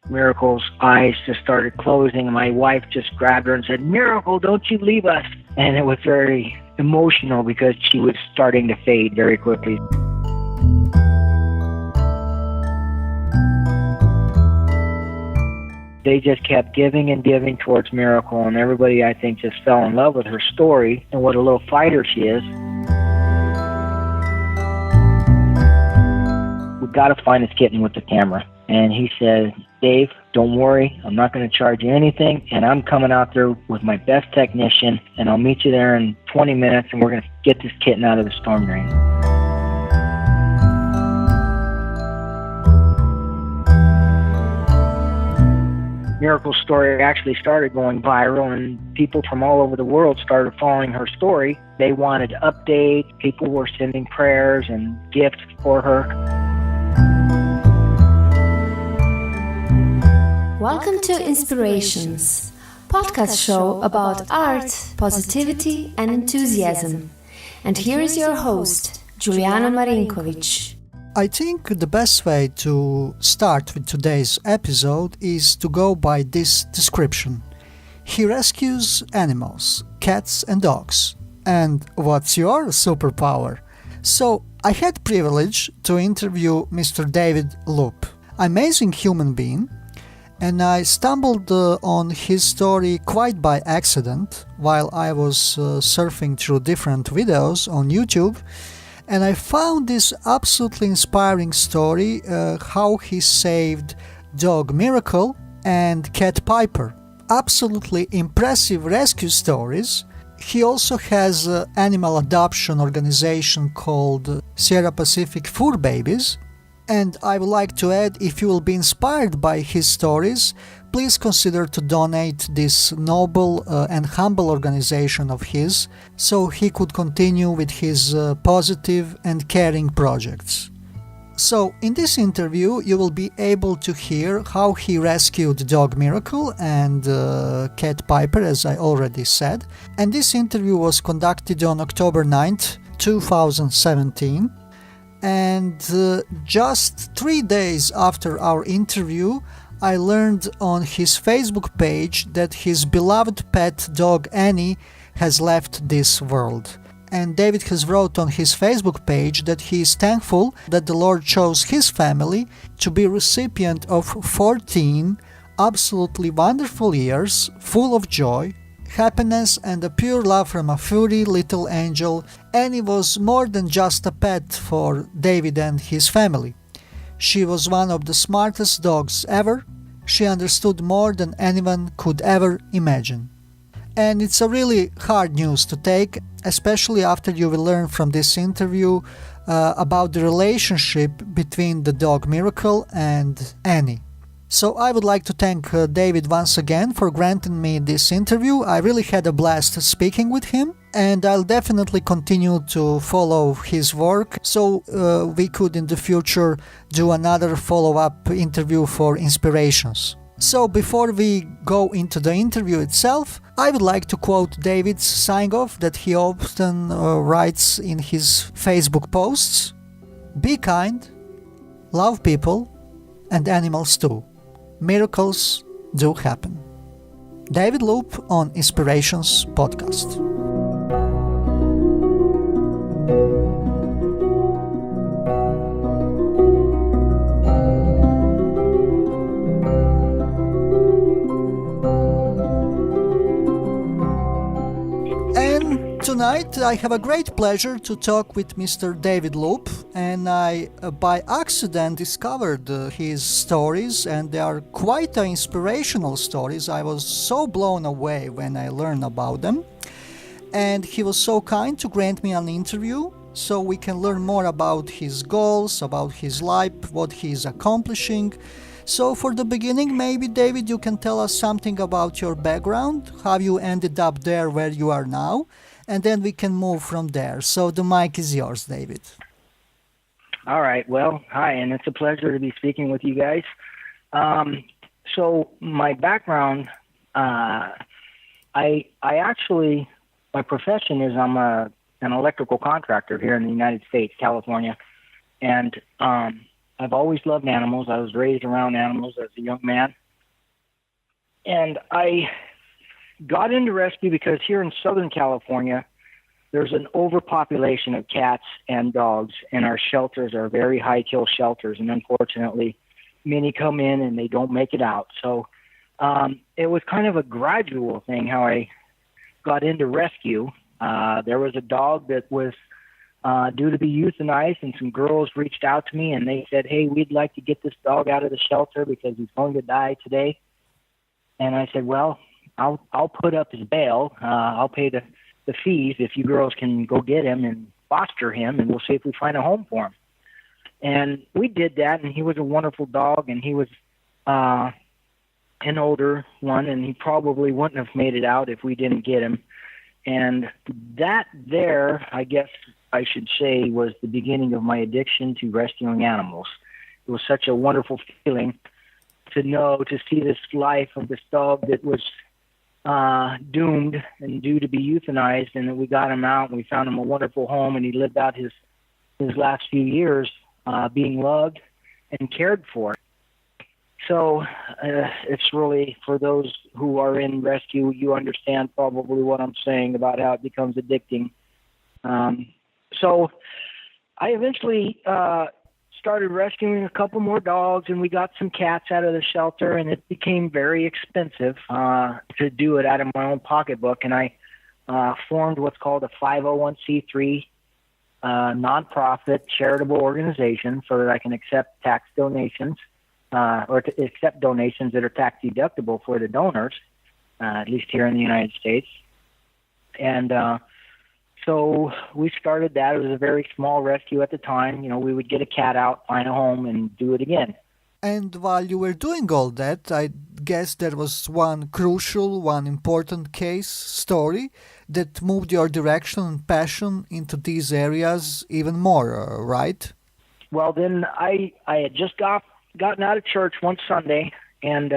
Miracle's eyes just started closing, and my wife just grabbed her and said, "Miracle, don't you leave us." And it was very emotional because she was starting to fade very quickly. They just kept giving and giving towards Miracle, and everybody, I think, just fell in love with her story and what a little fighter she is. We've got to find this kitten with the camera. And he said, "Dave, don't worry, I'm not going to charge you anything, and I'm coming out there with my best technician, and I'll meet you there in 20 minutes, and we're going to get this kitten out of the storm drain." Miracle's story actually started going viral, and people from all over the world started following her story. They wanted updates. People were sending prayers and gifts for her. Welcome to InSPiRaTiONS, podcast show about art, positivity and enthusiasm. And here is your host, Juliana Marinkovic. I think the best way to start with today's episode is to go by this description. He rescues animals, cats and dogs. And what's your superpower? So I had privilege to interview Mr. David Loop, amazing human being, and I stumbled on his story quite by accident while I was surfing through different videos on YouTube, and I found this absolutely inspiring story, how he saved dog Miracle and cat Piper. Absolutely impressive rescue stories. He also has an animal adoption organization called Sierra Pacific Fur Babies. And I would like to add, if you will be inspired by his stories, please consider to donate this noble and humble organization of his, so he could continue with his positive and caring projects. So, in this interview, you will be able to hear how he rescued dog Miracle and cat Piper, as I already said. And this interview was conducted on October 9th, 2017. And just 3 days after our interview, I learned on his Facebook page that his beloved pet dog Annie has left this world. And David has wrote on his Facebook page that he is thankful that the Lord chose his family to be recipient of 14 absolutely wonderful years, full of joy, happiness and a pure love from a furry little angel. Annie was more than just a pet for David and his family. She was one of the smartest dogs ever. She understood more than anyone could ever imagine. And it's a really hard news to take, especially after you will learn from this interview about the relationship between the dog Miracle and Annie. So I would like to thank David once again for granting me this interview. I really had a blast speaking with him, and I'll definitely continue to follow his work so we could in the future do another follow-up interview for InSPiRaTiONS. So before we go into the interview itself, I would like to quote David's sign-off that he often writes in his Facebook posts. Be kind, love people, and animals too. Miracles do happen. David Loop on InSPiRaTiONS podcast. And tonight I have a great pleasure to talk with Mr. David Loop, and I by accident discovered his stories, and they are quite inspirational stories. I was so blown away when I learned about them, and he was so kind to grant me an interview so we can learn more about his goals, about his life, what he is accomplishing. So for the beginning, maybe David, you can tell us something about your background, how you ended up there where you are now, and then we can move from there. So the mic is yours, David. All right. Well, hi, and it's a pleasure to be speaking with you guys. So my background, I actually, my profession is I'm an electrical contractor here in the United States, California, and I've always loved animals. I was raised around animals as a young man. And I got into rescue because here in Southern California, there's an overpopulation of cats and dogs, and our shelters are very high-kill shelters, and unfortunately, many come in and they don't make it out. So it was kind of a gradual thing how I got into rescue. There was a dog that was due to be euthanized, and some girls reached out to me, and they said, hey, we'd like to get this dog out of the shelter because he's going to die today. And I said, well, I'll put up his bail. I'll pay the fees if you girls can go get him and foster him, and we'll see if we find a home for him. And we did that, and he was a wonderful dog, and he was an older one, and he probably wouldn't have made it out if we didn't get him. And that there, I guess I should say, was the beginning of my addiction to rescuing animals. It was such a wonderful feeling to see this life of this dog that was doomed and due to be euthanized, and that we got him out and we found him a wonderful home, and he lived out his last few years being loved and cared for. So it's really, for those who are in rescue, you understand probably what I'm saying about how it becomes addicting. So I eventually started rescuing a couple more dogs, and we got some cats out of the shelter, and it became very expensive to do it out of my own pocketbook. And I formed what's called a 501c3 nonprofit charitable organization so that I can accept tax donations or to accept donations that are tax deductible for the donors, at least here in the United States. And so we started that. It was a very small rescue at the time. You know, we would get a cat out, find a home, and do it again. And while you were doing all that, I guess there was one crucial, one important case story that moved your direction and passion into these areas even more, right? Well, then I had just gotten out of church one Sunday, and,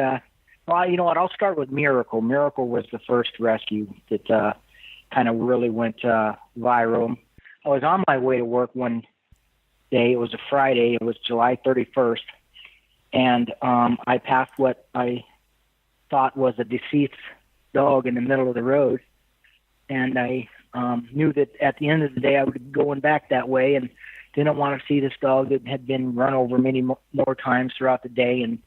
well, you know what, I'll start with Miracle. Miracle was the first rescue that kind of really went viral. I was on my way to work one day. It was a Friday. It was July 31st. And I passed what I thought was a deceased dog in the middle of the road. And I knew that at the end of the day I would be going back that way, and didn't want to see this dog that had been run over many more times throughout the day. And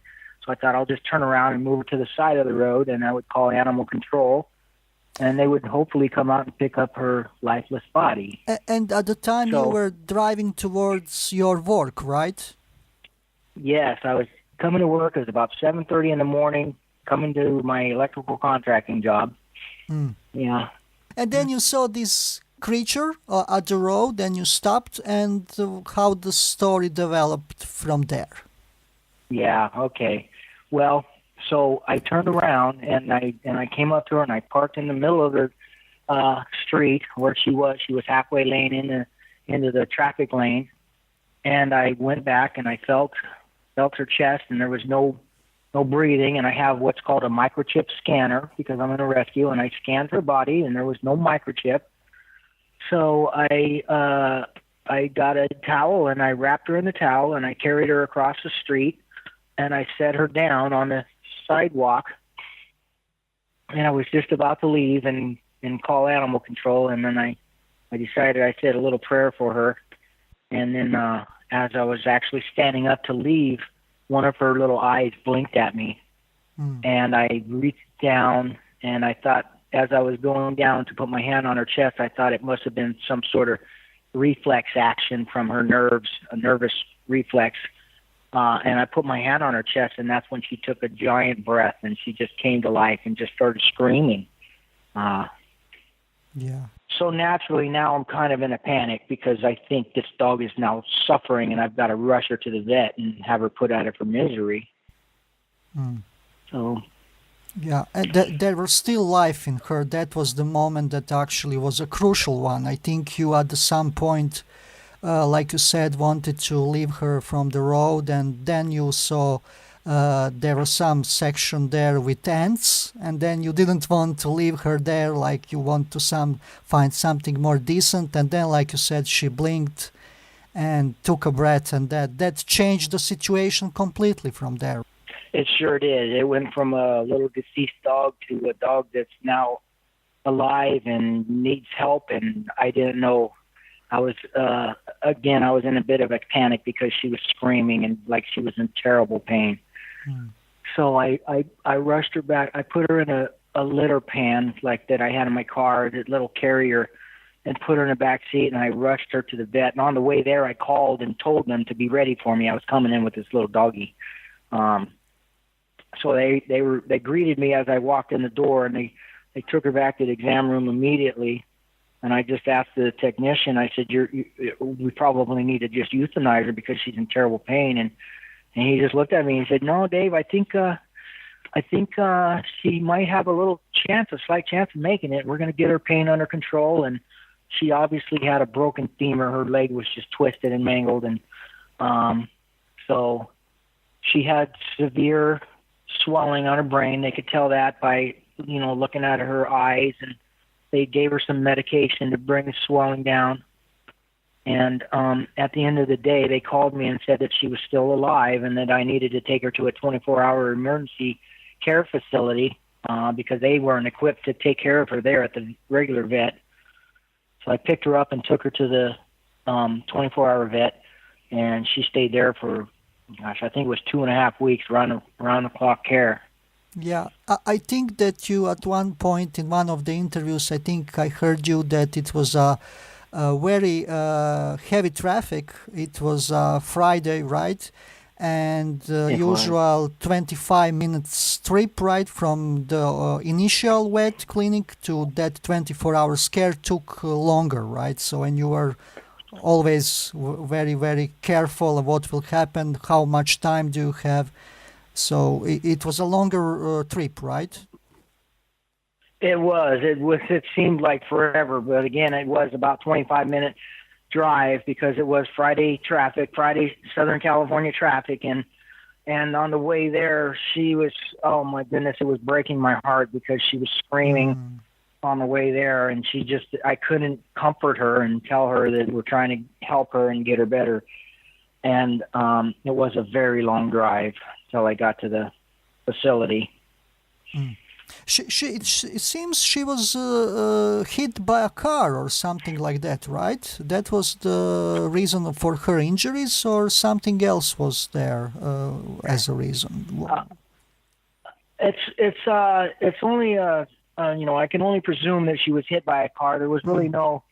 so I thought I'll just turn around and move to the side of the road, and I would call animal control, and they would hopefully come out and pick up her lifeless body. And at the time you were driving towards your work, right? Yes, I was coming to work. It was about 7:30 in the morning, coming to my electrical contracting job. Yeah. And then you saw this creature at the road, and you stopped, and how the story developed from there. Yeah, okay. Well, so I turned around, and I came up to her, and I parked in the middle of the street where she was. She was halfway lane into the traffic lane, and I went back, and I felt her chest, and there was no breathing, and I have what's called a microchip scanner because I'm in a rescue, and I scanned her body, and there was no microchip. So I got a towel, and I wrapped her in the towel, and I carried her across the street, and I set her down on the sidewalk, and I was just about to leave and call animal control, and then I decided I said a little prayer for her, and then as I was actually standing up to leave, one of her little eyes blinked at me, and I reached down, and I thought, as I was going down to put my hand on her chest, I thought it must have been some sort of reflex action from her nerves, a nervous reflex, and I put my hand on her chest, and that's when she took a giant breath, and she just came to life and just started screaming. Yeah. So naturally, now I'm kind of in a panic because I think this dog is now suffering, and I've got to rush her to the vet and have her put out of her misery. So, yeah, and there was still life in her. That was the moment that actually was a crucial one. I think you at some point, like you said, wanted to leave her from the road, and then you saw there was some section there with ants, and then you didn't want to leave her there, like you want to find something more decent, and then, like you said, she blinked, and took a breath, and that changed the situation completely from there. It sure did. It went from a little deceased dog to a dog that's now alive and needs help, and I didn't know. I was in a bit of a panic because she was screaming and like she was in terrible pain. So I rushed her back. I put her in a litter pan like that I had in my car, that little carrier, and put her in the back seat, and I rushed her to the vet. And on the way there, I called and told them to be ready for me. I was coming in with this little doggie. So they greeted me as I walked in the door, and they took her back to the exam room immediately. And I just asked the technician, I said, we probably need to just euthanize her because she's in terrible pain. And he just looked at me and said, no, Dave, I think she might have a slight chance of making it. We're going to get her pain under control. And she obviously had a broken femur. Her leg was just twisted and mangled. And so she had severe swelling on her brain. They could tell that by, looking at her eyes, and they gave her some medication to bring the swelling down. And at the end of the day, they called me and said that she was still alive and that I needed to take her to a 24-hour emergency care facility because they weren't equipped to take care of her there at the regular vet. So I picked her up and took her to the 24-hour vet, and she stayed there for, I think it was 2.5 weeks, round-the-clock care. Yeah, I think that you at one point in one of the interviews, I think I heard you that it was a very heavy traffic. It was Friday, right? And usual 25 minutes trip, right, from the initial vet clinic to that 24-hour care took longer, right? So, and you were always very, very careful of what will happen, how much time do you have. So it was a longer trip, right? It was. It seemed like forever, but again, it was about 25-minute drive because it was Friday Southern California traffic, and on the way there, she was, oh my goodness, it was breaking my heart because she was screaming on the way there, and I couldn't comfort her and tell her that we're trying to help her and get her better, and it was a very long drive till I got to the facility. It seems she was hit by a car or something like that, right? That was the reason for her injuries, or something else was there as a reason? It's only I can only presume that she was hit by a car. There was really no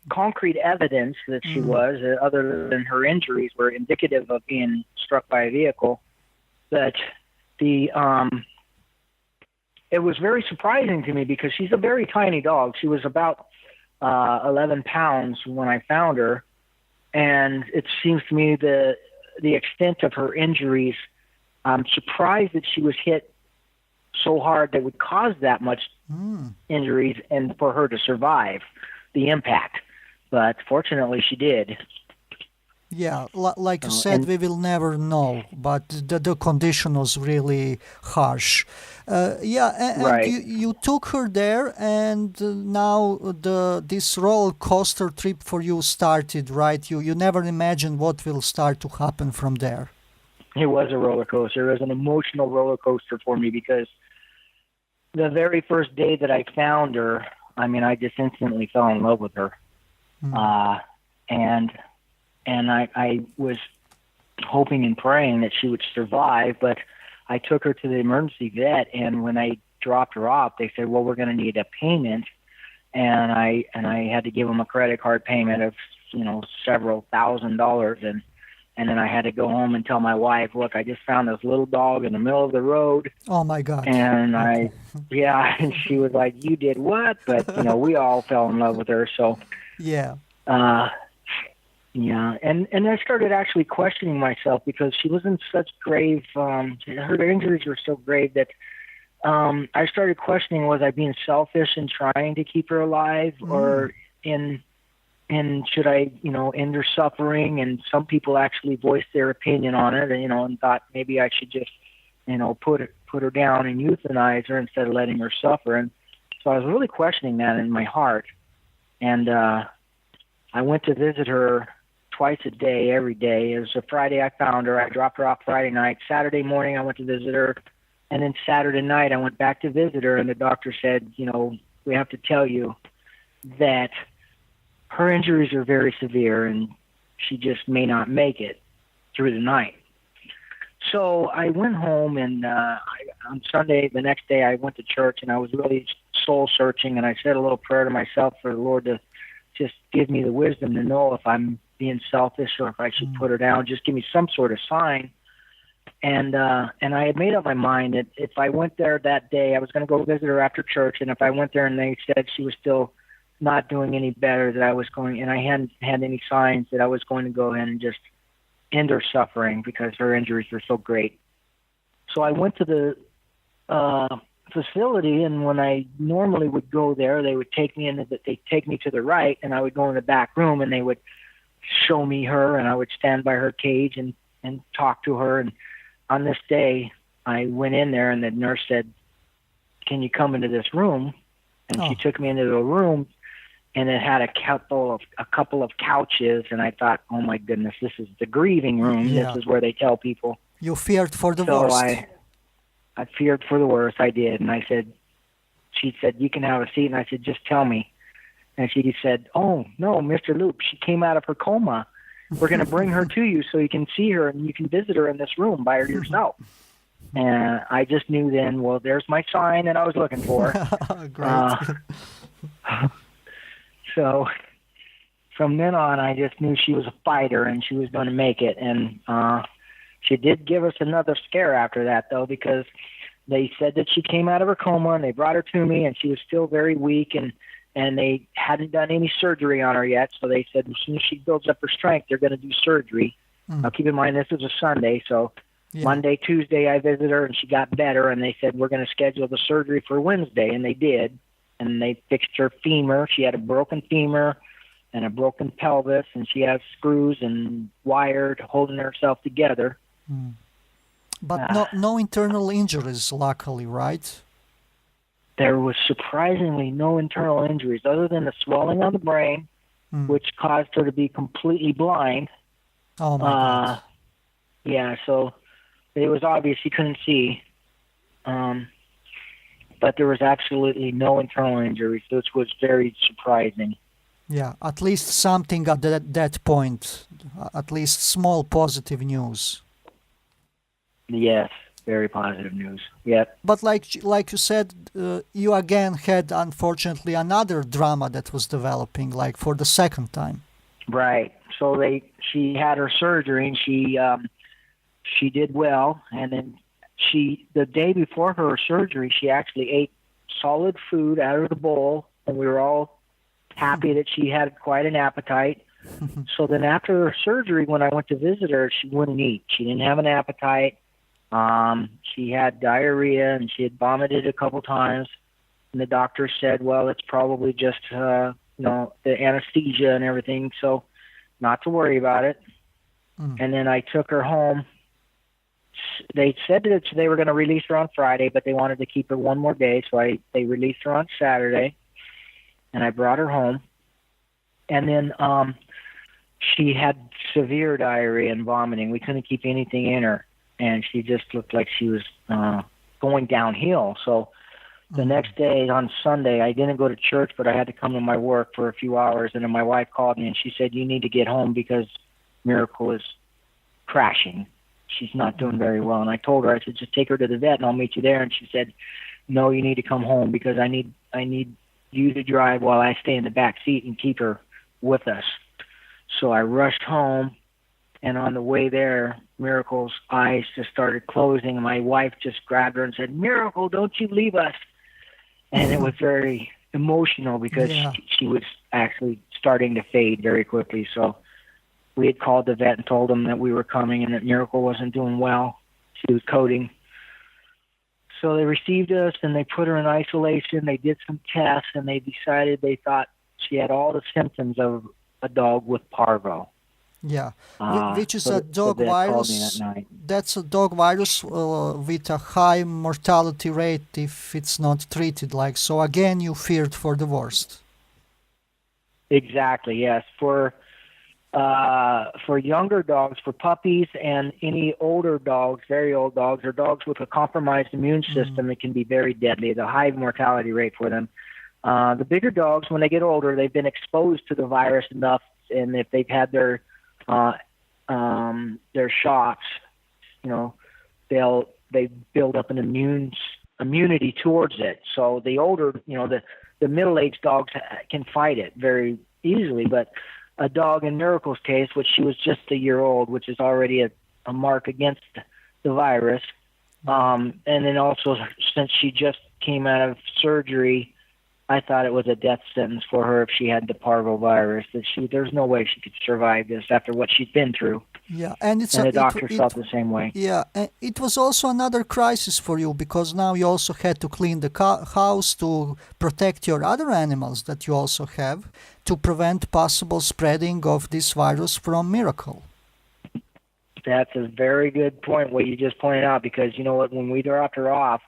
concrete evidence that she was, other than her injuries were indicative of being struck by a vehicle. But it was very surprising to me because she's a very tiny dog. She was about 11 pounds when I found her, and it seems to me the extent of her injuries, I'm surprised that she was hit so hard that would cause that much injuries and for her to survive the impact. But fortunately, she did. Yeah, like you said, we will never know, but the condition was really harsh. And right. you took her there, and now this roller coaster trip for you started, right? You never imagined what will start to happen from there. It was a roller coaster. It was an emotional roller coaster for me because the very first day that I found her, I just instantly fell in love with her. And I was hoping and praying that she would survive, but I took her to the emergency vet, and when I dropped her off, they said, well, we're going to need a payment, and I had to give them a credit card payment of, several $1,000s, and then I had to go home and tell my wife, look, I just found this little dog in the middle of the road. Oh my God. And and she was like, you did what? But, we all fell in love with her, so. Yeah. Yeah, and I started actually questioning myself because she was in such grave, her injuries were so grave that I started questioning, was I being selfish in trying to keep her alive, or should I, end her suffering? And some people actually voiced their opinion on it, and thought maybe I should just, put her down and euthanize her instead of letting her suffer. And so I was really questioning that in my heart. And I went to visit her twice a day, every day. It was a Friday I found her. I dropped her off Friday night. Saturday morning I went to visit her. And then Saturday night I went back to visit her, and the doctor said, we have to tell you that her injuries are very severe and she just may not make it through the night. So I went home, and on Sunday, the next day, I went to church, and I was really soul-searching, and I said a little prayer to myself for the Lord to just give me the wisdom to know if I'm being selfish or if I should put her down, just give me some sort of sign. And I had made up my mind that if I went there that day, I was going to go visit her after church, and if I went there and they said she was still not doing any better, that I was going, and I hadn't had any signs, that I was going to go in and just end her suffering because her injuries were so great. So I went to the facility, and when I normally would go there, they would take me in, they'd take me to the right, and I would go in the back room, and they would show me her, and I would stand by her cage and talk to her. And on this day, I went in there, and the nurse said, "Can you come into this room?" And she took me into the room, and it had a couple of couches, and I thought, "Oh my goodness, this is the grieving room. Yeah. This is where they tell people." You feared for the So worst. I feared for the worst. I did, and I said, she said, "You can have a seat," and I said, "Just tell me." And she said, "Oh no, Mr. Loop, she came out of her coma. We're going to bring her to you so you can see her and you can visit her in this room by yourself." And I just knew then, well, there's my sign that I was looking for. Great. So from then on, I just knew she was a fighter and she was going to make it. And she did give us another scare after that, though, because they said that she came out of her coma and they brought her to me, and she was still very weak, and they hadn't done any surgery on her yet. So they said as soon as she builds up her strength, they're going to do surgery. Now, keep in mind, this was a Sunday, so Monday, Tuesday, I visited her, and she got better, and they said, we're going to schedule the surgery for Wednesday, and they did. And they fixed her femur. She had a broken femur and a broken pelvis, and she has screws and wired holding herself together. But no internal injuries, luckily, right? There was surprisingly no internal injuries other than the swelling on the brain, which caused her to be completely blind. Oh, my God. Yeah, so it was obvious she couldn't see. But there was absolutely no internal injuries, which was very surprising. Yeah, at least something at that point, at least small positive news. Yes, very positive news. Yep. But like you said, you again had, unfortunately, another drama that was developing, like for the second time. Right. So she had her surgery, and she did well, and then the day before her surgery, she actually ate solid food out of the bowl, and we were all happy that she had quite an appetite. So then after her surgery, when I went to visit her, she wouldn't eat. She didn't have an appetite. She had diarrhea, and she had vomited a couple times. And the doctor said, well, it's probably just, the anesthesia and everything, so not to worry about it. And then I took her home. They said that they were going to release her on Friday, but they wanted to keep her one more day, so they released her on Saturday, and I brought her home. And then she had severe diarrhea and vomiting. We couldn't keep anything in her, and she just looked like she was going downhill. So the next day, on Sunday, I didn't go to church, but I had to come to my work for a few hours, and then my wife called me, and she said, you need to get home because Miracle is crashing. She's not doing very well. And I told her, I said, just take her to the vet and I'll meet you there. And she said, no, you need to come home because I need you to drive while I stay in the back seat and keep her with us. So I rushed home, and on the way there, Miracle's eyes just started closing, and my wife just grabbed her and said, Miracle, don't you leave us. And it was very emotional because she was actually starting to fade very quickly. So we had called the vet and told them that we were coming and that Miracle wasn't doing well. She was coding. So they received us, and they put her in isolation. They did some tests, and they decided they thought she had all the symptoms of a dog with parvo. Yeah, which is a dog virus. That's a dog virus with a high mortality rate if it's not treated. So again, you feared for the worst. Exactly, yes. For For younger dogs, for puppies, and any older dogs, very old dogs, or dogs with a compromised immune system, it can be very deadly. The high mortality rate for them. The bigger dogs, when they get older, they've been exposed to the virus enough, and if they've had their shots, they build up an immunity towards it. So the older, the middle-aged dogs can fight it very easily, but a dog in Miracle's case, which she was just a year old, which is already a mark against the virus. And then also, since she just came out of surgery, I thought it was a death sentence for her if she had the parvovirus. There's no way she could survive this after what she's been through. Yeah, and the doctor felt the same way. Yeah, and it was also another crisis for you because now you also had to clean the house to protect your other animals that you also have to prevent possible spreading of this virus from Miracle. That's a very good point, what you just pointed out, because you know what, when we dropped her off,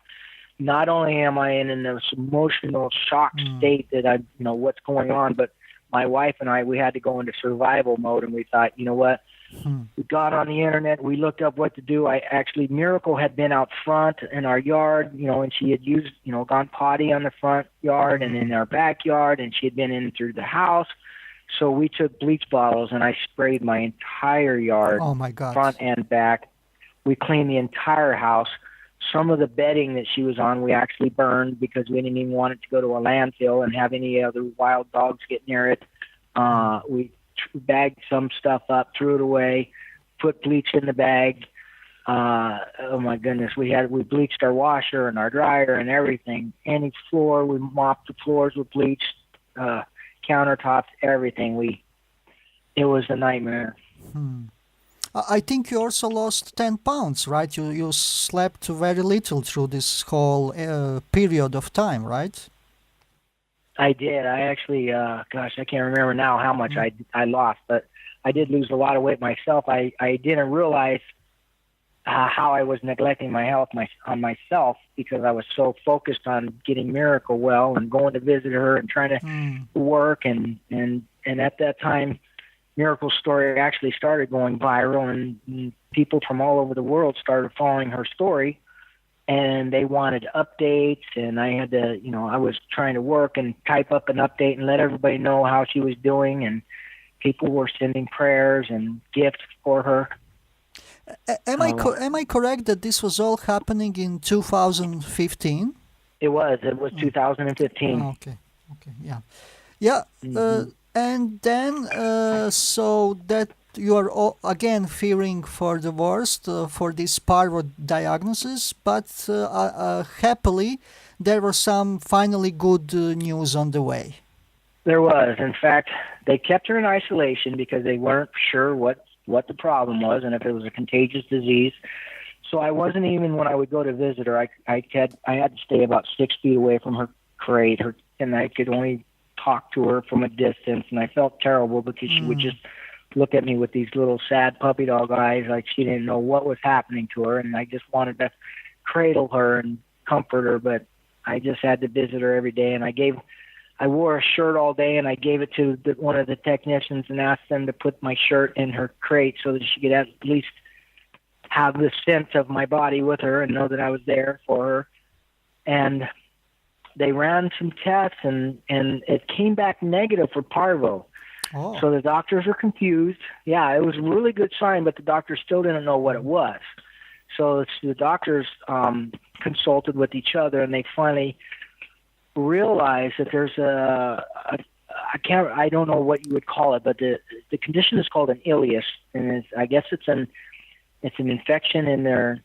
not only am I in this emotional shock state that I what's going on, but my wife and I, we had to go into survival mode, and we thought, you know what, we got on the internet, we looked up what to do. Miracle had been out front in our yard, and she had used, gone potty on the front yard and in our backyard, and she had been in through the house. So we took bleach bottles and I sprayed my entire yard, oh my God, front and back. We cleaned the entire house. Some of the bedding that she was on, we actually burned because we didn't even want it to go to a landfill and have any other wild dogs get near it. We bagged some stuff up, threw it away, put bleach in the bag. Oh my goodness, we bleached our washer and our dryer and everything. Any floor, we mopped the floors with bleach, countertops, everything. It was a nightmare. I think you also lost 10 pounds, right? You slept very little through this whole period of time, right? I did. I actually, I can't remember now how much I lost, but I did lose a lot of weight myself. I didn't realize how I was neglecting my health on myself because I was so focused on getting Miracle well and going to visit her and trying to work. And at that time, Miracle's story actually started going viral, and people from all over the world started following her story. And they wanted updates, and I had to, I was trying to work and type up an update and let everybody know how she was doing, and people were sending prayers and gifts for her. Am I correct that this was all happening in 2015? It was 2015. Okay, yeah. And then, so that you are again fearing for the worst for this parvo diagnosis, but happily there was some finally good news on the way. There was. In fact, they kept her in isolation because they weren't sure what the problem was and if it was a contagious disease. So I wasn't even, when I would go to visit her, I had to stay about 6 feet away from her crate, and I could only talk to her from a distance, and I felt terrible because she would just look at me with these little sad puppy dog eyes like she didn't know what was happening to her, and I just wanted to cradle her and comfort her, but I just had to visit her every day, and I wore a shirt all day, and I gave it to one of the technicians and asked them to put my shirt in her crate so that she could at least have the sense of my body with her and know that I was there for her. And they ran some tests, and it came back negative for parvo. Oh. So the doctors were confused. Yeah, it was a really good sign, but the doctors still didn't know what it was. So the doctors consulted with each other, and they finally realized that there's I don't know what you would call it, but the condition is called an ileus, and I guess it's an infection in their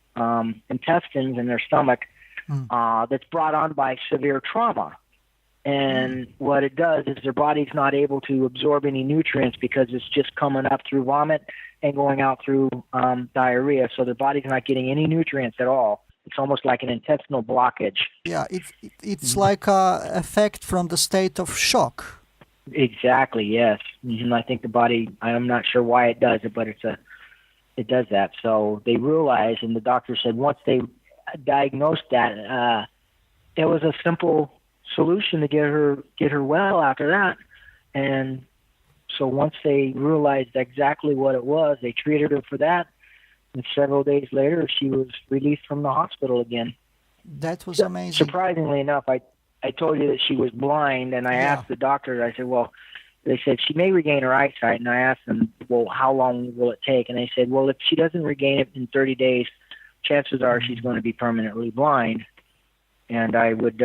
intestines and their stomach that's brought on by severe trauma. And what it does is their body's not able to absorb any nutrients because it's just coming up through vomit and going out through diarrhea. So their body's not getting any nutrients at all. It's almost like an intestinal blockage. Yeah, it's like a effect from the state of shock. Exactly, yes. And I think the body, I'm not sure why it does it, but it does that. So they realized, and the doctor said once they diagnosed that, it was a simple solution to get her well after that. And So once they realized exactly what it was, they treated her for that. And several days later, she was released from the hospital again. That was amazing. Surprisingly enough, I told you that she was blind, and I asked the doctor, I said, well, they said she may regain her eyesight. And I asked them, well, how long will it take? And they said, well, if she doesn't regain it in 30 days, chances are she's going to be permanently blind. And I would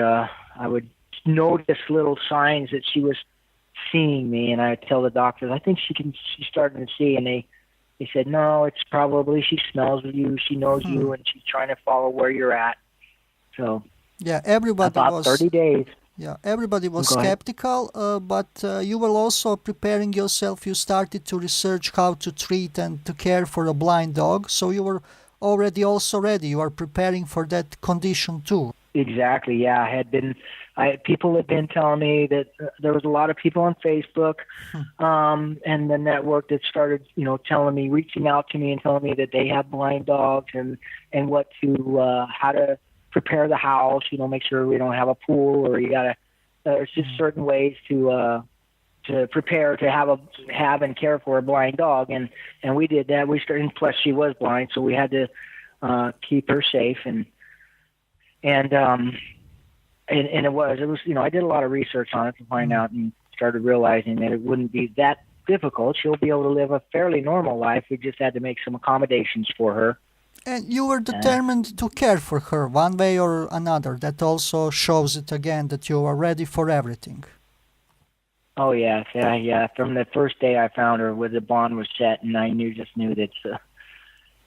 notice little signs that she was seeing me, and I'd tell the doctors, I think she's starting to see. And they said, no, it's probably she smells you, she knows you, and she's trying to follow where you're at. So everybody about was 30 days. Yeah, everybody was skeptical, but you were also preparing yourself. You started to research how to treat and to care for a blind dog, so you were already also ready. You are preparing for that condition too. Exactly. Yeah, people had been telling me that there was a lot of people on Facebook and the network that started, telling me, reaching out to me and telling me that they have blind dogs and what to how to prepare the house, make sure we don't have a pool, or there's just certain ways to prepare to have and care for a blind dog, and we did that. We started, and plus she was blind, so we had to keep her safe, and it was I did a lot of research on it to find out, and started realizing that it wouldn't be that difficult. She'll be able to live a fairly normal life. We just had to make some accommodations for her. And you were determined to care for her one way or another. That also shows it again that you are ready for everything. Oh, yeah. From the first day I found her, where the bond was set, and I just knew that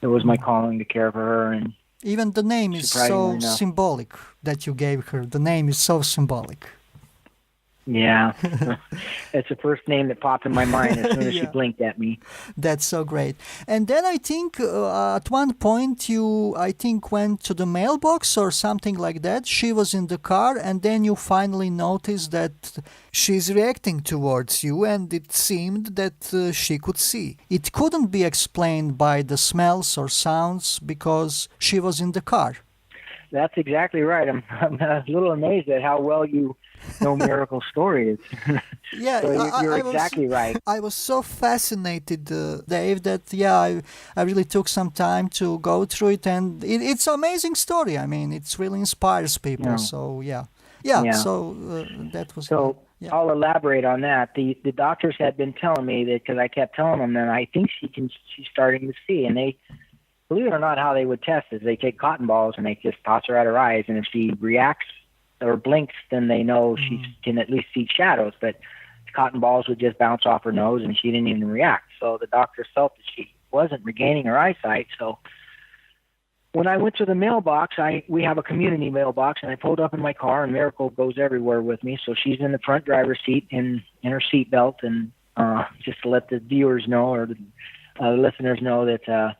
it was my calling to care for her. And even the name is so symbolic that you gave her. The name is so symbolic. Yeah, it's the first name that popped in my mind as soon as she blinked at me. That's so great. And then I think at one point you, went to the mailbox or something like that. She was in the car, and then you finally noticed that she's reacting towards you, and it seemed that she could see. It couldn't be explained by the smells or sounds because she was in the car. That's exactly right. I'm a little amazed at how well you know Miracle Stories. Yeah, so you're exactly right. I was so fascinated, Dave, that I really took some time to go through it, and it's an amazing story. I mean, it really inspires people. Yeah. So So that was. So I'll elaborate on that. The doctors had been telling me that, because I kept telling them that I think she's starting to see, and they. Believe it or not, how they would test is they take cotton balls and they just toss her at her eyes, and if she reacts or blinks, then they know she can at least see shadows. But the cotton balls would just bounce off her nose, and she didn't even react. So the doctors felt that she wasn't regaining her eyesight. So when I went to the mailbox, we have a community mailbox, and I pulled up in my car, and Miracle goes everywhere with me. So she's in the front driver's seat in her seatbelt, and just to let the viewers know, or the listeners know, that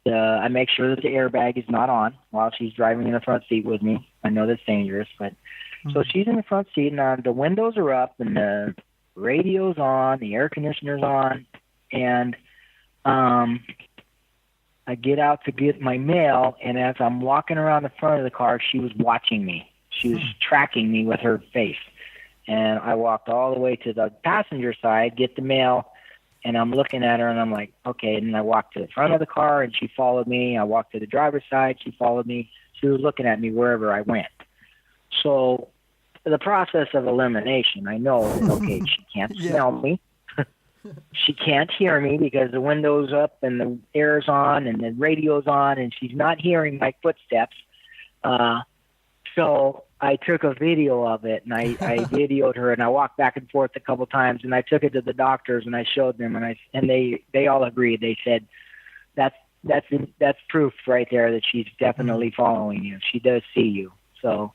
I make sure that the airbag is not on while she's driving in the front seat with me. I know that's dangerous, but so she's in the front seat, and the windows are up, and the radio's on, the air conditioner's on, and I get out to get my mail, and as I'm walking around the front of the car, she was watching me. She was tracking me with her face, and I walked all the way to the passenger side, get the mail. And I'm looking at her, and I'm like, okay. And I walked to the front of the car, and she followed me. I walked to the driver's side. She followed me. She was looking at me wherever I went. So the process of elimination, I know that, okay, she can't smell me. She can't hear me because the window's up and the air's on and the radio's on, and she's not hearing my footsteps. So I took a video of it, and I videoed her, and I walked back and forth a couple times, and I took it to the doctors, and I showed them, and they all agreed. They said that's proof right there that she's definitely following you. She does see you. So,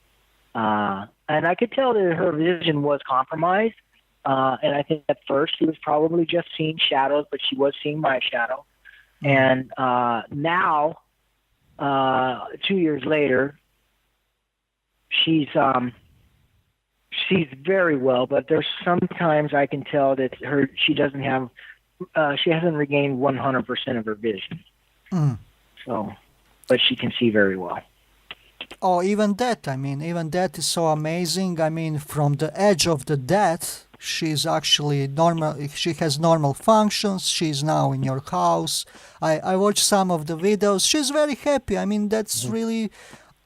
and I could tell that her vision was compromised, and I think at first she was probably just seeing shadows, but she was seeing my shadow. And now, 2 years later, she's very well, but there's sometimes I can tell that she hasn't regained 100% of her vision. So, but she can see very well. Oh, even that is so amazing. I mean, from the edge of the death, She's actually normal. She has normal functions. She's now in your house. I watched some of the videos. She's very happy. I mean, that's really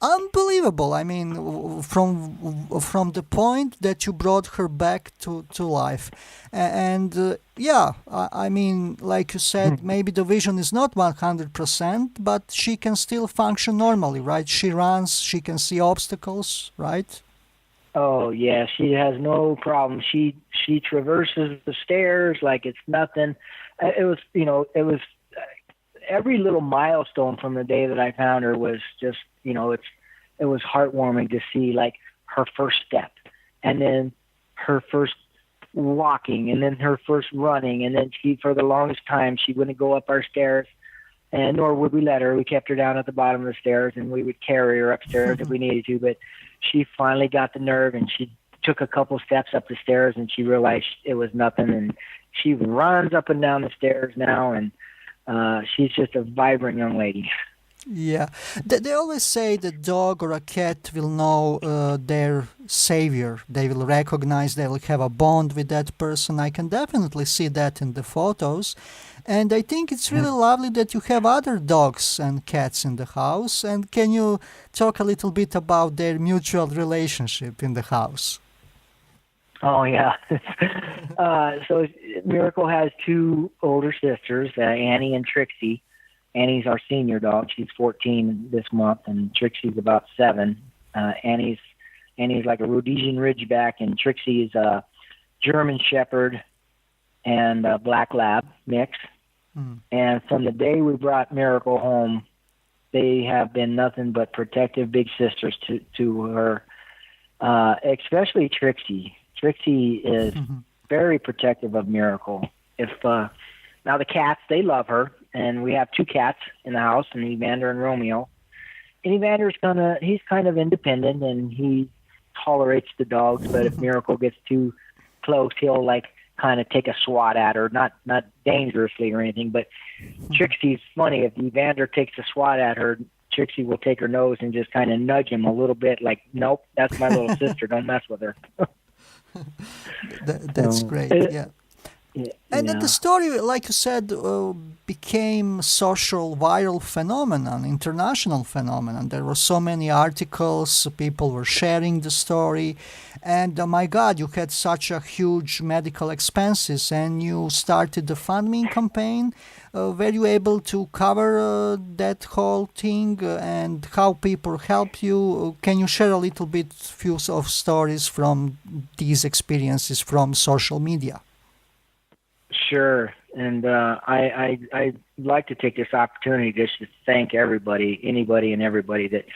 unbelievable. I mean, from the point that you brought her back to life, I mean, like you said, maybe the vision is not 100%, but she can still function normally, right? She runs, she can see obstacles, right? Oh yeah, she has no problem. She traverses the stairs like it's nothing. It was every little milestone from the day that I found her was just, it was heartwarming to see, like, her first step, and then her first walking, and then her first running, and then she, for the longest time, she wouldn't go up our stairs, and nor would we let her. We kept her down at the bottom of the stairs, and we would carry her upstairs if we needed to, but she finally got the nerve, and she took a couple steps up the stairs, and she realized it was nothing, and she runs up and down the stairs now, and she's just a vibrant young lady. Yeah. They always say the dog or a cat will know their savior. They will recognize, they will have a bond with that person. I can definitely see that in the photos. And I think it's really lovely that you have other dogs and cats in the house. And can you talk a little bit about their mutual relationship in the house? Oh, yeah. So Miracle has two older sisters, Annie and Trixie. Annie's our senior dog. She's 14 this month, and Trixie's about 7. Annie's like a Rhodesian Ridgeback, and Trixie is a German Shepherd and a Black Lab mix. And from the day we brought Miracle home, they have been nothing but protective big sisters to her, especially Trixie. Trixie is very protective of Miracle. Now the cats, they love her, and we have 2 cats in the house, and Evander and Romeo. And Evander's he's kind of independent, and he tolerates the dogs, but if Miracle gets too close, he'll kind of take a swat at her, not dangerously or anything, but Trixie's funny. If Evander takes a swat at her, Trixie will take her nose and just kind of nudge him a little bit, like, nope, that's my little sister, don't mess with her. That's great, yeah. And then the story, like you said, became social viral phenomenon, international phenomenon. There were so many articles, people were sharing the story, and my God, you had such a huge medical expenses, and you started the funding campaign. Were you able to cover that whole thing and how people help you? Can you share a little bit, few of stories from these experiences from social media? Sure, and I'd like to take this opportunity just to thank anybody and everybody that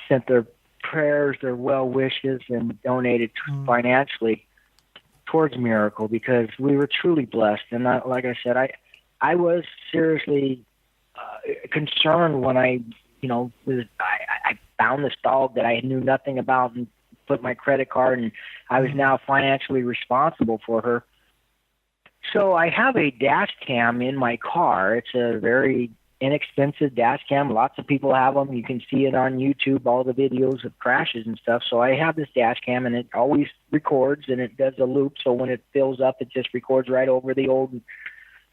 sent their prayers, their well wishes, and donated financially towards Miracle, because we were truly blessed. And like I said, I was seriously concerned when I found this dog that I knew nothing about and put my credit card, and I was now financially responsible for her. So I have a dash cam in my car. It's a very inexpensive dash cam. Lots of people have them. You can see it on YouTube, all the videos of crashes and stuff. So I have this dash cam, and it always records, and it does a loop. So when it fills up, it just records right over the old.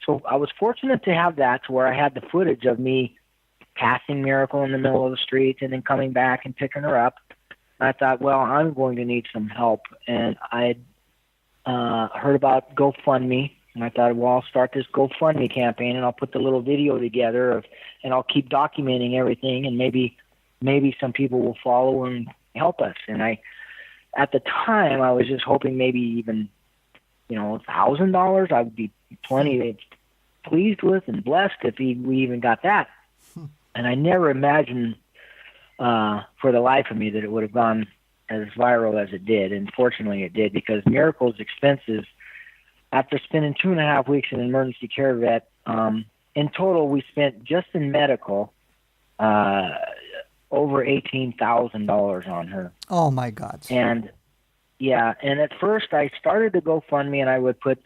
So I was fortunate to have that, to where I had the footage of me passing Miracle in the middle of the street and then coming back and picking her up. And I thought, well, I'm going to need some help. And I heard about GoFundMe. And I thought, well, I'll start this GoFundMe campaign, and I'll put the little video together and I'll keep documenting everything, and maybe some people will follow and help us. And at the time, I was just hoping maybe even, $1,000. I would be plenty pleased with and blessed if we even got that. And I never imagined for the life of me that it would have gone as viral as it did. And fortunately it did, because Miracle's expenses, after spending 2.5 weeks in an emergency care vet, in total we spent just in medical over $18,000 on her. Oh my God! And at first I started the GoFundMe, and I would put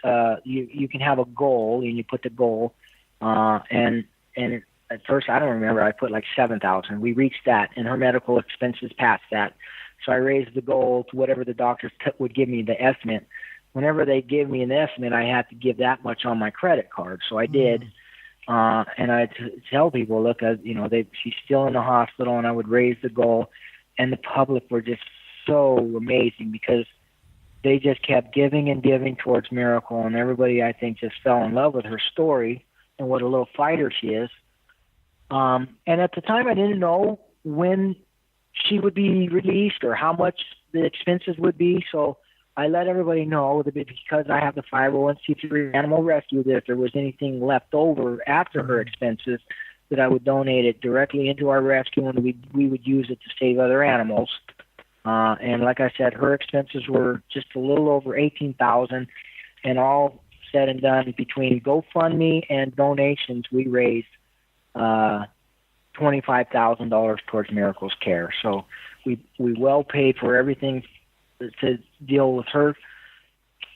you can have a goal, and you put the goal, and at first I don't remember, I put like $7,000. We reached that, and her medical expenses passed that, so I raised the goal to whatever the doctors would give me the estimate. whenever they give me an estimate, I had to give that much on my credit card. So I did. And I tell people, look, she's still in the hospital, and I would raise the goal. And the public were just so amazing because they just kept giving and giving towards Miracle, and everybody, I think, just fell in love with her story and what a little fighter she is. And at the time, I didn't know when she would be released or how much the expenses would be, so I let everybody know that because I have the 501c3 animal rescue, that if there was anything left over after her expenses, that I would donate it directly into our rescue, and we would use it to save other animals. And like I said, her expenses were just a little over $18,000, and all said and done, between GoFundMe and donations, we raised $25,000 towards Miracle's care. So we well paid for everything to deal with her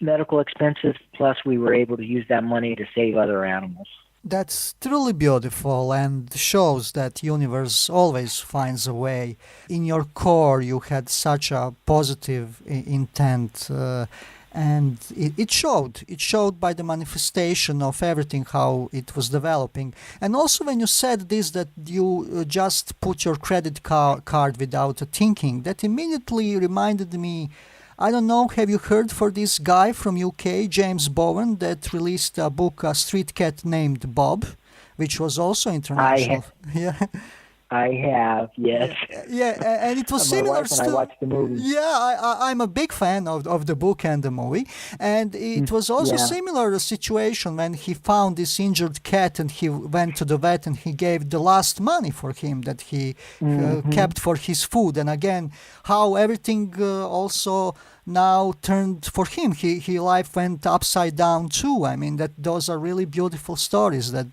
medical expenses, plus we were able to use that money to save other animals. That's truly beautiful and shows that universe always finds a way. In your core, you had such a positive intent, and it showed. It showed by the manifestation of everything, how it was developing. And also when you said this, that you just put your credit card without thinking, that immediately reminded me, I don't know, have you heard for this guy from UK, James Bowen, that released a book, A Street Cat Named Bob, which was also international? I have, yes. Yeah, and it was similar. I watched the movie. Yeah, I'm a big fan of the book and the movie, and it was also similar situation when he found this injured cat, and he went to the vet, and he gave the last money for him that he kept for his food. And again, how everything also now turned for him. He life went upside down too. I mean, that those are really beautiful stories, that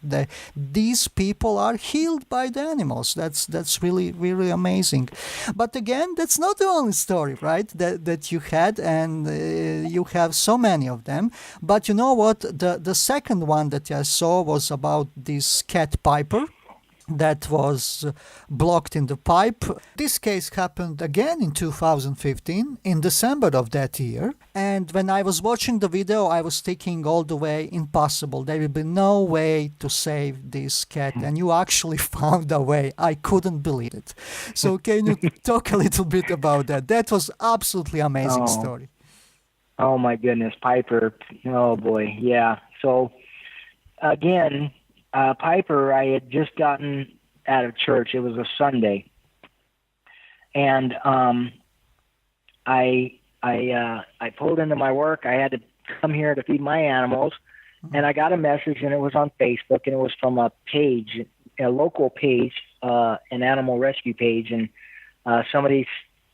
these people are healed by the animals. That's really, really amazing. But again, that's not the only story, right, that you had, and you have so many of them. But you know what? The second one that I saw was about this cat Piper that was blocked in the pipe. This case happened again in 2015, in December of that year. And when I was watching the video, I was thinking all the way, impossible. There will be no way to save this cat. And you actually found a way. I couldn't believe it. So can you talk a little bit about that? That was absolutely amazing story. Oh my goodness, Piper. Oh boy, yeah. So again, Piper, I had just gotten out of church. It was a Sunday, and I pulled into my work. I had to come here to feed my animals, and I got a message, and it was on Facebook, and it was from a page, a local page, an animal rescue page, and somebody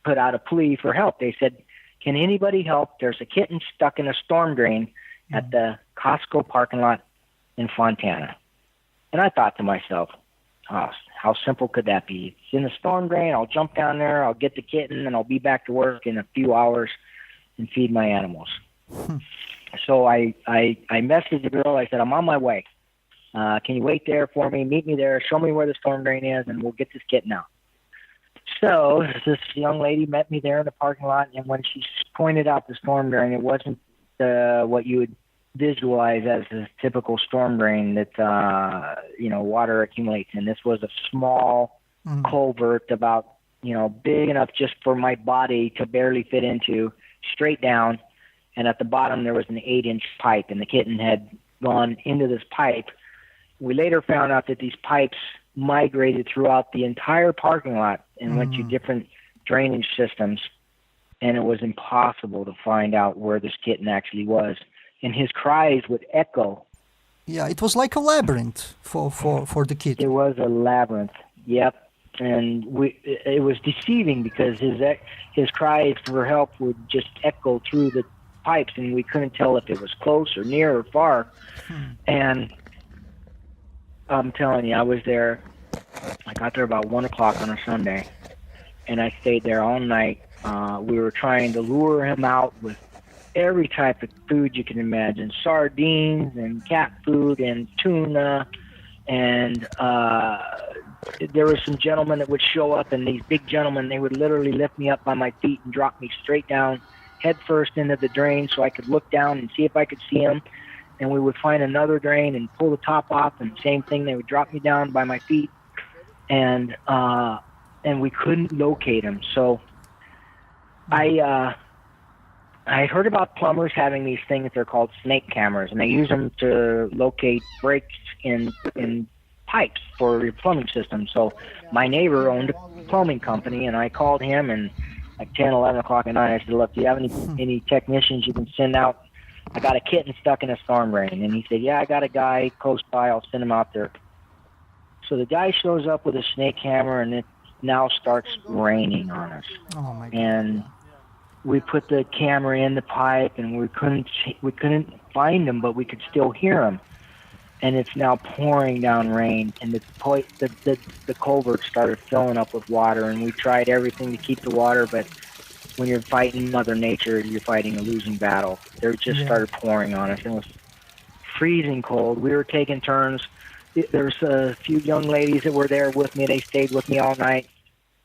put out a plea for help. They said, "Can anybody help? There's a kitten stuck in a storm drain at the Costco parking lot in Fontana." And I thought to myself, oh, how simple could that be? It's in the storm drain. I'll jump down there. I'll get the kitten, and I'll be back to work in a few hours and feed my animals. So I messaged the girl. I said, I'm on my way. Can you wait there for me? Meet me there. Show me where the storm drain is, and we'll get this kitten out. So this young lady met me there in the parking lot, and when she pointed out the storm drain, it wasn't what you would visualize as a typical storm drain that water accumulates in. This was a small culvert, about big enough just for my body to barely fit into, straight down, and at the bottom there was an 8-inch pipe, and the kitten had gone into this pipe. We later found out that these pipes migrated throughout the entire parking lot and went to different drainage systems, and it was impossible to find out where this kitten actually was. And his cries would echo. Yeah, it was like a labyrinth for the kitten. It was a labyrinth, yep. And it was deceiving because his cries for help would just echo through the pipes, and we couldn't tell if it was close or near or far. And I'm telling you, I was there. I got there about 1 o'clock on a Sunday, and I stayed there all night. We were trying to lure him out with every type of food you can imagine, sardines and cat food and tuna, and there were some gentlemen that would show up, and these big gentlemen, they would literally lift me up by my feet and drop me straight down head first into the drain so I could look down and see if I could see him. And we would find another drain and pull the top off, and same thing, they would drop me down by my feet, and we couldn't locate him. So I heard about plumbers having these things. They're called snake cameras, and they use them to locate breaks in pipes for your plumbing system. So my neighbor owned a plumbing company, and I called him, and like 10, 11 o'clock at night, I said, look, do you have any technicians you can send out? I got a kitten stuck in a storm drain. And he said, yeah, I got a guy close by. I'll send him out there. So the guy shows up with a snake hammer, and it now starts raining on us. Oh my God. And we put the camera in the pipe, and we couldn't find him, but we could still hear him. And it's now pouring down rain, and the culvert started filling up with water, and we tried everything to keep the water, but when you're fighting Mother Nature, you're fighting a losing battle. They just started pouring on us. It was freezing cold. We were taking turns. There's a few young ladies that were there with me. They stayed with me all night,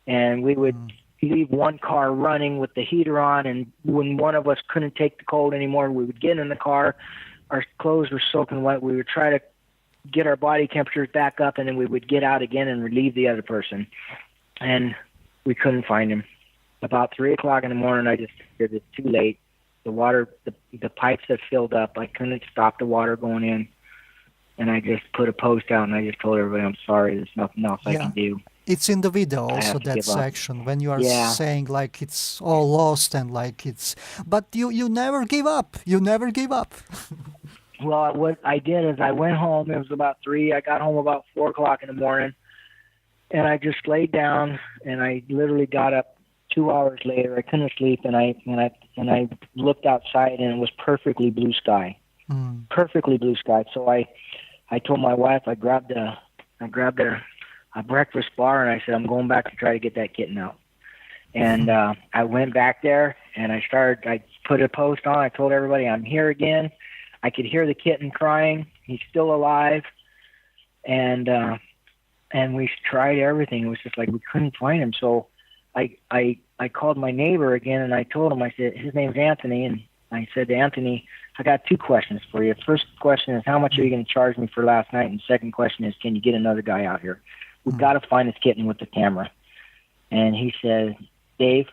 and we would leave one car running with the heater on, and when one of us couldn't take the cold anymore, we would get in the car. Our clothes were soaking wet. We would try to get our body temperatures back up, and then we would get out again and relieve the other person. And we couldn't find him. About 3 o'clock in the morning, I just figured it's too late. The water, the pipes had filled up. I couldn't stop the water going in. And I just put a post out, and I just told everybody, I'm sorry, there's nothing else I can do. It's in the video also, that section, when you are saying like it's all lost and like it's... But you never give up. You never give up. Well, what I did is I went home. It was about 3. I got home about 4 o'clock in the morning. And I just laid down, and I literally got up 2 hours later. I couldn't sleep, and I looked outside, and it was perfectly blue sky. Perfectly blue sky. So I told my wife, I grabbed a breakfast bar, and I said, I'm going back to try to get that kitten out. And I went back there, and I put a post on. I told everybody, I'm here again. I could hear the kitten crying. He's still alive. And we tried everything. It was just like we couldn't find him. So I called my neighbor again, and I told him, I said, his name's Anthony, and I said to Anthony, I got 2 questions for you. First question is, how much are you going to charge me for last night? And second question is, can you get another guy out here? We've got to find this kitten with the camera. And he said, Dave,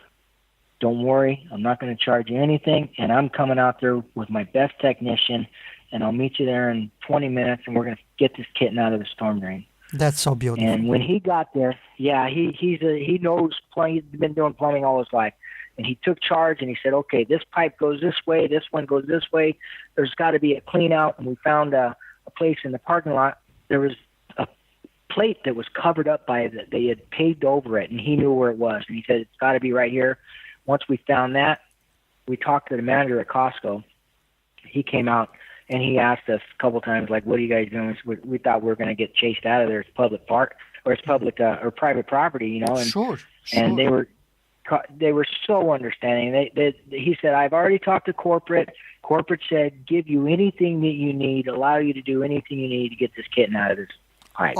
don't worry. I'm not going to charge you anything, and I'm coming out there with my best technician, and I'll meet you there in 20 minutes, and we're going to get this kitten out of the storm drain. That's so beautiful. And when he got there, he knows plumbing. He's been doing plumbing all his life. And he took charge, and he said, okay, this pipe goes this way, this one goes this way. There's got to be a clean out. And we found a place in the parking lot. There was a plate that was covered up they had paved over it, and he knew where it was. And he said, it's got to be right here. Once we found that, we talked to the manager at Costco. He came out, and he asked us a couple times, like, what are you guys doing? We thought we were going to get chased out of there. It's public park, or it's public or private property, you know. And, sure. And they were so understanding. He said, I've already talked to corporate. Corporate said, give you anything that you need, allow you to do anything you need to get this kitten out of this pipe.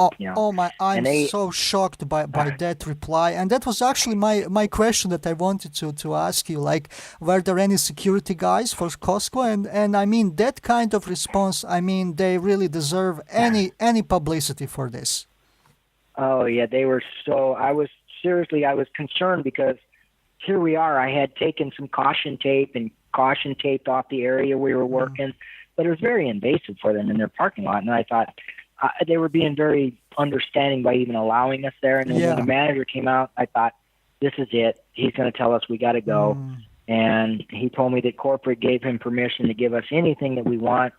I'm so shocked by that reply. And that was actually my question that I wanted to ask you. Like, were there any security guys for Costco? And I mean, that kind of response, I mean, they really deserve any publicity for this. Oh, yeah, they were so... I was concerned because here we are. I had taken some caution tape and caution taped off the area we were working, but it was very invasive for them in their parking lot. And I thought they were being very understanding by even allowing us there. And then when the manager came out, I thought, this is it. He's going to tell us we got to go. And he told me that corporate gave him permission to give us anything that we want.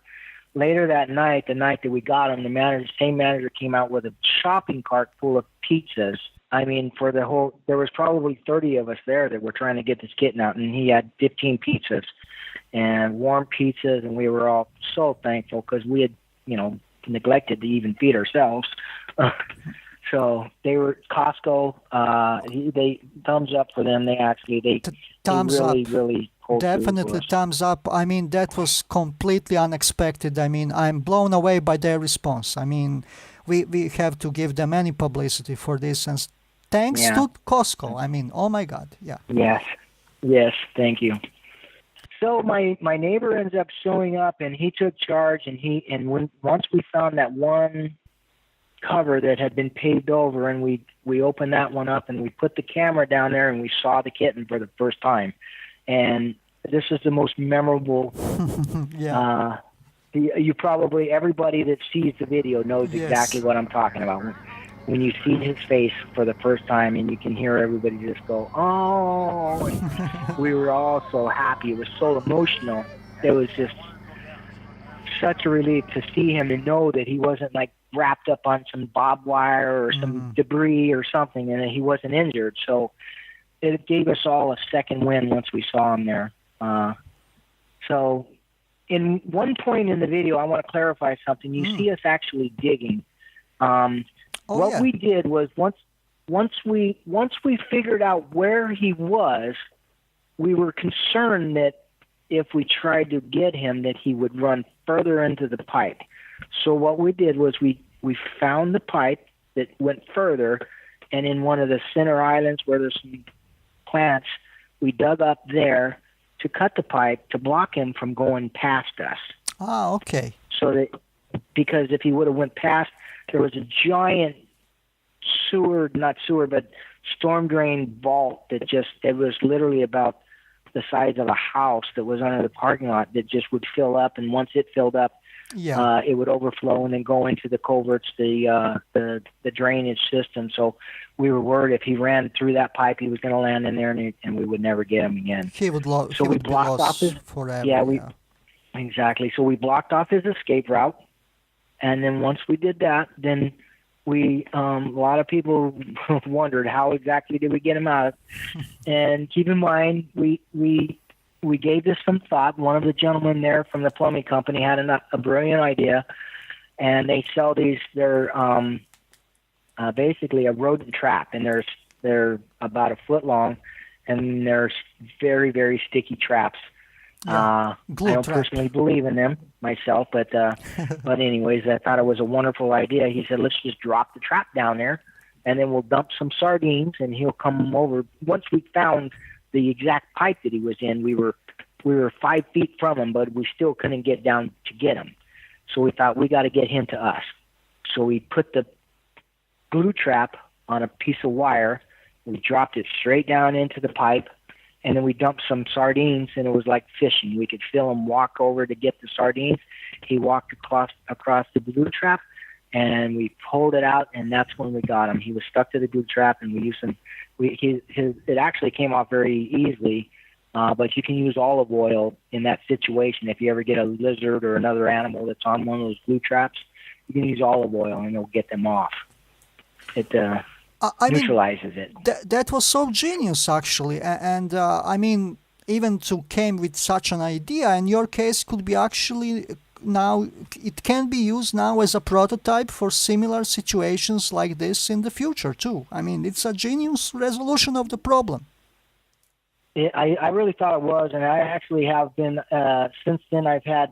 Later that night, the night that we got him, the same manager came out with a shopping cart full of pizzas. I mean, there was probably 30 of us there that were trying to get this kitten out, and he had 15 pizzas and warm pizzas, and we were all so thankful because we had, neglected to even feed ourselves. So they were Costco. They thumbs up for them. They really definitely thumbs up. I mean, that was completely unexpected. I mean, I'm blown away by their response. I mean, we have to give them any publicity for this, and thanks to Costco. I mean, oh my God, yeah. Yes, thank you. So my neighbor ends up showing up, and he took charge, and once we found that one cover that had been paved over, and we opened that one up, and we put the camera down there, and we saw the kitten for the first time. And this is the most memorable. Yeah. You probably, everybody that sees the video knows exactly what I'm talking about. When you see his face for the first time, and you can hear everybody just go, "Oh!" And we were all so happy. It was so emotional. It was just such a relief to see him and know that he wasn't like wrapped up on some barbed wire or some debris or something, and that he wasn't injured. So it gave us all a second win once we saw him there. So in one point in the video, I want to clarify something. You see us actually digging. What we did was once we figured out where he was, we were concerned that if we tried to get him, that he would run further into the pipe. So what we did was we found the pipe that went further, and in one of the center islands where there's some plants, we dug up there to cut the pipe to block him from going past us. Okay. So that, because if he would have went past, there was a giant storm drain vault it was literally about the size of a house that was under the parking lot that just would fill up, and once it filled up, it would overflow and then go into the culverts, the drainage system. So we were worried if he ran through that pipe, he was going to land in there, and we would never get him again. He would we blocked off his forever. Exactly. So we blocked off his escape route, and then once we did that, then we a lot of people wondered how exactly did we get him out. And keep in mind, we gave this some thought. One of the gentlemen there from the plumbing company had a brilliant idea, and they sell these. They're basically a rodent trap, and they're about a foot long, and they're very, very sticky traps. I don't personally believe in them myself, but anyways, I thought it was a wonderful idea. He said, let's just drop the trap down there, and then we'll dump some sardines, and he'll come over. Once we found the exact pipe that he was in, we were 5 feet from him, but we still couldn't get down to get him. So we thought, we got to get him to us. So we put the glue trap on a piece of wire. We dropped it straight down into the pipe, and then we dumped some sardines, and it was like fishing. We could feel him walk over to get the sardines. He walked across the glue trap, and we pulled it out, and that's when we got him. He was stuck to the glue trap, and we used him. It actually came off very easily, but you can use olive oil in that situation. If you ever get a lizard or another animal that's on one of those glue traps, you can use olive oil, and it'll get them off. It neutralizes it. That was so genius, actually. And I mean, even to came with such an idea, in your case, could be actually now, it can be used now as a prototype for similar situations like this in the future, too. I mean, it's a genius resolution of the problem. I really thought it was, and I actually have been, since then, I've had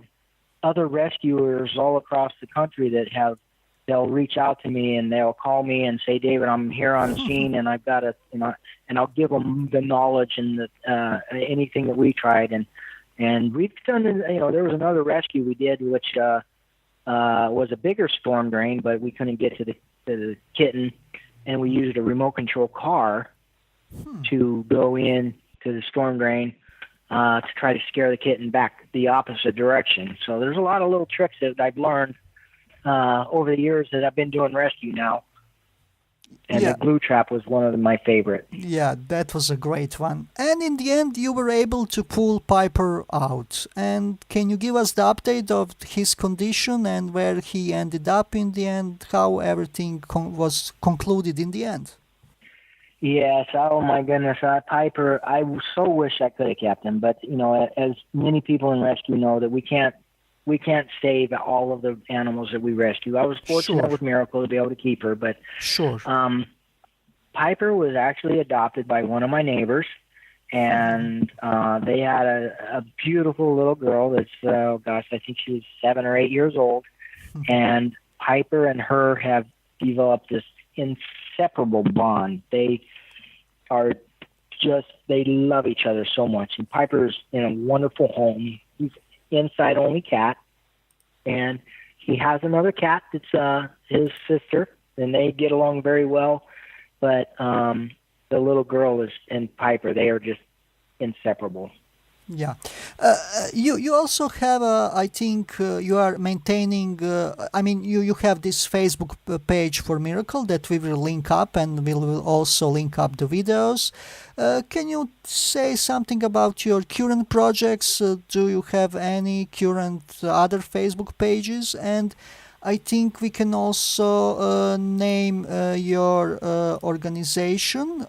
other rescuers all across the country that they'll reach out to me, and they'll call me and say, David, I'm here on scene, and I've got and I'll give them the knowledge and anything that we tried. And we've done, there was another rescue we did, which was a bigger storm drain, but we couldn't get to the kitten, and we used a remote control car to go in to the storm drain to try to scare the kitten back the opposite direction. So there's a lot of little tricks that I've learned over the years that I've been doing rescue now. And the glue trap was one of my favorite. Yeah, that was a great one. And in the end, you were able to pull Piper out. And can you give us the update of his condition and where he ended up in the end, how everything was concluded in the end? Yes, oh my goodness, Piper, I so wish I could have kept him. But, as many people in rescue know, that we can't save all of the animals that we rescue. I was fortunate with Miracle to be able to keep her, but Piper was actually adopted by one of my neighbors, and they had a beautiful little girl that's, I think she was 7 or 8 years old, and Piper and her have developed this inseparable bond. They are they love each other so much. And Piper's in a wonderful home. He's inside only cat, and he has another cat that's his sister, and they get along very well. But the little girl and Piper, they are just inseparable. Yeah. You also have, I think, you are maintaining, you have this Facebook page for Miracle that we will link up, and we will also link up the videos. Can you say something about your current projects? Do you have any current other Facebook pages? And I think we can also name your organization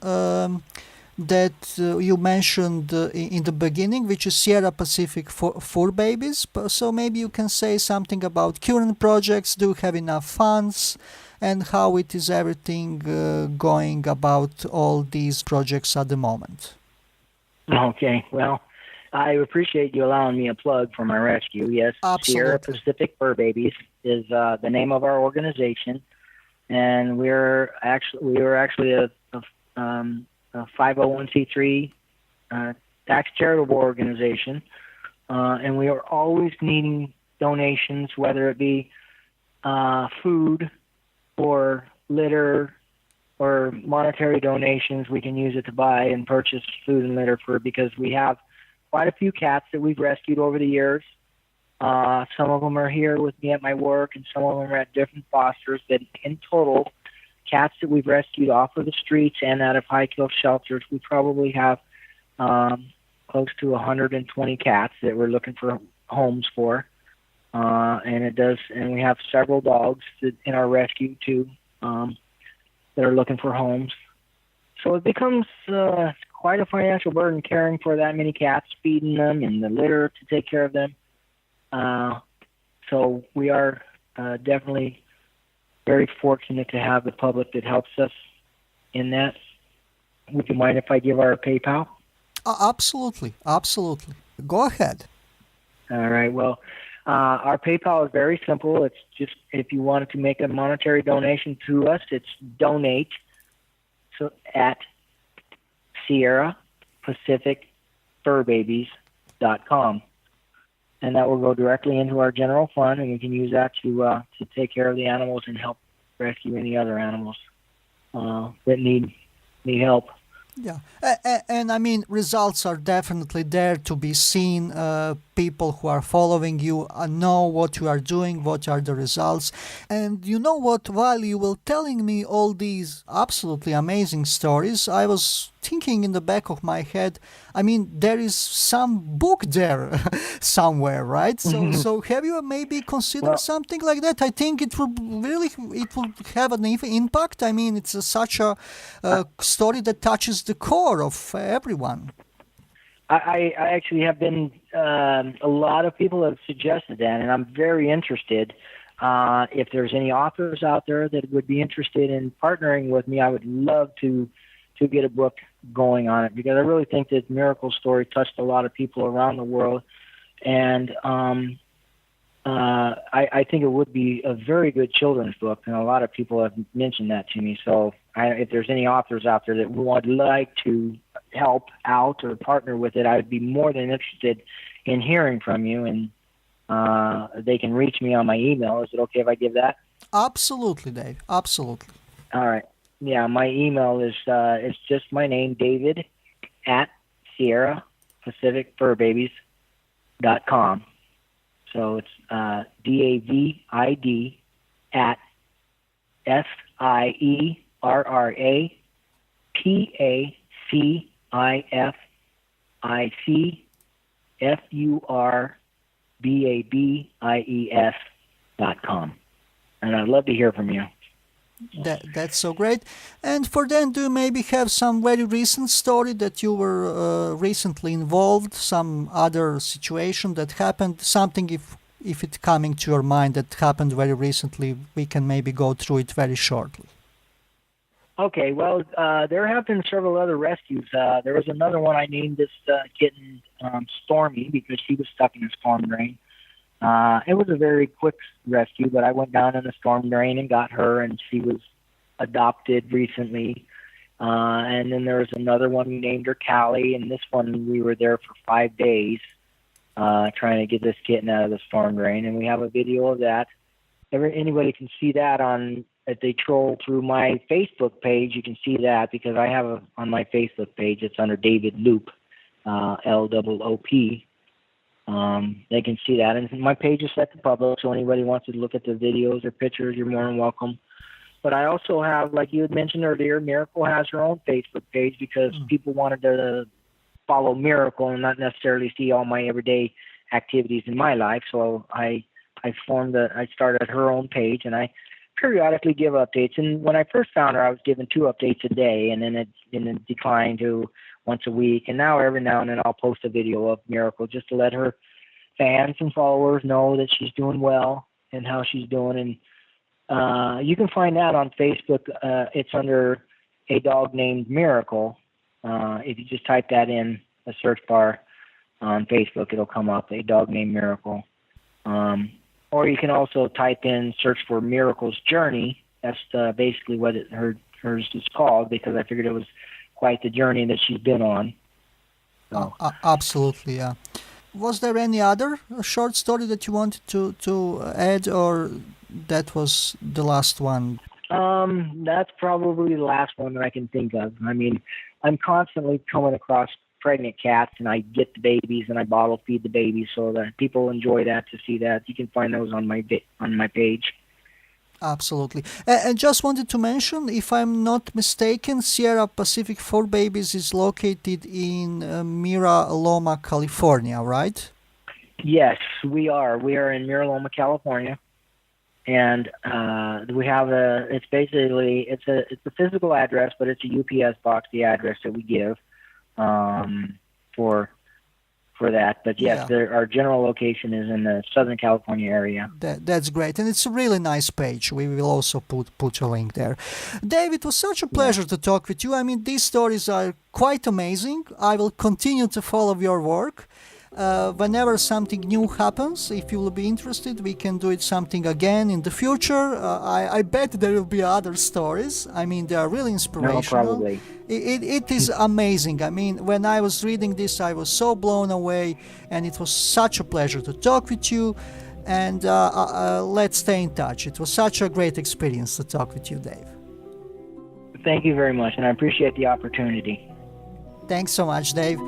that you mentioned in the beginning, which is Sierra Pacific Fur Babies. So maybe you can say something about current projects. Do you have enough funds? And how it is everything going about all these projects at the moment? Okay, well, I appreciate you allowing me a plug for my rescue. Yes, Absolutely. Sierra Pacific Fur Babies is the name of our organization, and we were actually a 501c3 tax charitable organization, and we are always needing donations, whether it be food or litter or monetary donations. We can use it to buy and purchase food and litter because we have quite a few cats that we've rescued over the years. Some of them are here with me at my work, and some of them are at different fosters. But in total, cats that we've rescued off of the streets and out of high-kill shelters, we probably have close to 120 cats that we're looking for homes for. And we have several dogs in our rescue too that are looking for homes. So it becomes quite a financial burden caring for that many cats, feeding them, and the litter to take care of them. So we are definitely very fortunate to have the public that helps us in that. Would you mind if I give our PayPal? Absolutely. Go ahead. All right. Well, our PayPal is very simple. It's just if you wanted to make a monetary donation to us, it's donate at SierraPacificFurBabies.com. And that will go directly into our general fund, and you can use that to take care of the animals and help rescue any other animals that need help. Yeah, and I mean, results are definitely there to be seen. People who are following you know what you are doing, what are the results. And you know what, while you were telling me all these absolutely amazing stories, I was thinking in the back of my head, I mean, there is some book there somewhere, right? So have you maybe considered something like that? I think it will have an impact. I mean, it's such a story that touches the core of everyone. I actually have been, a lot of people have suggested that, and I'm very interested. If there's any authors out there that would be interested in partnering with me, I would love to get a book going on it, because I really think that Miracle Story touched a lot of people around the world, and I think it would be a very good children's book, and a lot of people have mentioned that to me. So if there's any authors out there that would like to help out or partner with it, I would be more than interested in hearing from you, and they can reach me on my email. Is it okay if I give that? Absolutely, Dave. Absolutely. All right. Yeah, my email is it's just my name, David, at SierraPacificFurBabies.com. So it's DAVID at SierraPacificFurBabies.com. And I'd love to hear from you. That's so great. And for then, do you maybe have some very recent story that you were recently involved, some other situation that happened, something if it's coming to your mind that happened very recently, we can maybe go through it very shortly. Okay, well, there have been several other rescues. There was another one I named this kitten Stormy because she was stuck in a storm drain. It was a very quick rescue, but I went down in the storm drain and got her, and she was adopted recently. And then there was another one, we named her Callie, and this one we were there for 5 days trying to get this kitten out of the storm drain, and we have a video of that. Anybody can see that if they troll through my Facebook page, you can see that, because I have on my Facebook page, it's under David Loop, Loop. They can see that, and my page is set to public, so anybody wants to look at the videos or pictures, you're more than welcome. But I also have, like you had mentioned earlier, Miracle has her own Facebook page because people wanted to follow Miracle and not necessarily see all my everyday activities in my life. So I started her own page, and I periodically give updates. And when I first found her, I was giving 2 updates a day, and then it declined to once a week. And now every now and then I'll post a video of Miracle just to let her fans and followers know that she's doing well and how she's doing. And you can find that on Facebook. It's under A Dog Named Miracle. If you just type that in the search bar on Facebook, it'll come up, A Dog Named Miracle. Or you can also search for Miracle's Journey. That's basically what hers is called, because I figured it was quite the journey that she's been on. So. Absolutely, yeah. Was there any other short story that you wanted to add, or that was the last one? That's probably the last one that I can think of. I mean, I'm constantly coming across pregnant cats, and I get the babies and I bottle feed the babies, so that people enjoy that, to see that. You can find those on my page. Absolutely. And just wanted to mention, if I'm not mistaken, Sierra Pacific 4 Babies is located in Mira Loma, California, right? Yes, we are. We are in Mira Loma, California. And we have it's a physical address, but it's a UPS box, the address that we give for that. But yes, our general location is in the Southern California area. That's great, and it's a really nice page. We will also put a link there. Dave, it was such a pleasure to talk with you. I mean, these stories are quite amazing. I will continue to follow your work. Whenever something new happens, if you will be interested, we can do something again in the future. I bet there will be other stories. I mean, they are really inspirational. No, probably. It is amazing. I mean, when I was reading this, I was so blown away, and it was such a pleasure to talk with you. And let's stay in touch. It was such a great experience to talk with you, Dave. Thank you very much, and I appreciate the opportunity. Thanks so much, Dave.